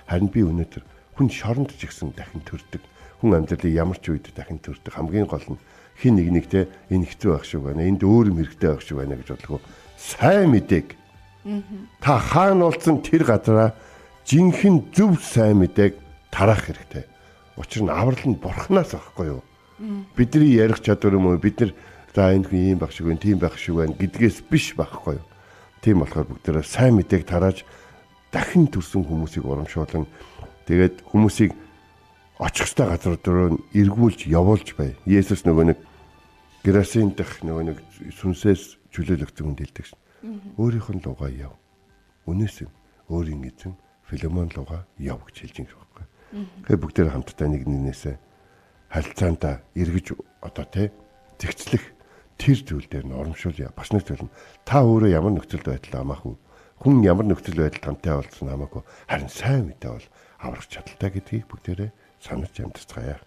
Харин би өнөөдөр хүн шоронд ч гэсэн дахин төрдөг. Хүн амьдралын ямар ч үед дахин төрдөг. Хамгийн гол нь хин нэгнийгтэй энэ хэцүү байх шиг байна. Энд өөр юм хэрэгтэй байх шиг байна гэж бодлого. Сайн мэдээг. Та хаана болсон тэр газараа жинхэнэ зөв сайн мэдээг тараах хэрэгтэй. Учир нь аврал нь бурхнаас авахгүй юу? Бидний ярих чадвар юм уу? Бид нар за энэ хүн ийм байх шиг байна, тийм байх шиг байна гэдгээс биш байхгүй юу? Тийм болохоор бүгдээрээ сайн мэдээг тарааж дахин төрсөн хүмүүсийг урамшуулна. Тэгээд хүмүүсийг очих ёстой газар руу эргүүлж явуулж бай. Есүс нөгөө нэг Герасин дэх нөгөө нэг сүнсээс чөлөөлөгдсөн хүнд хэлдэг шин. Өөрийнх нь лугаа яв. Үнээс нь өөрийн эзэн Филемон лугаа яв гэж хэлж байгаа байхгүй. Тэгээд бүгдээрээ хамтдаа нэг нэгнээсээ харилцаандаа эргэж одоо зэгцлэх тэр зүйл дээр нь урамшуулъя. Бас нэг зүйл нь та өөрөө ямар нөхцөл байдал амаагүй. Хүн ямар нөхцөл байдалд хамтаа олдсон хамаагүй. Харин сайн мэдээ бол аврах чадaltaй гэдгийг бүгдээрээ санаж амтцгаая.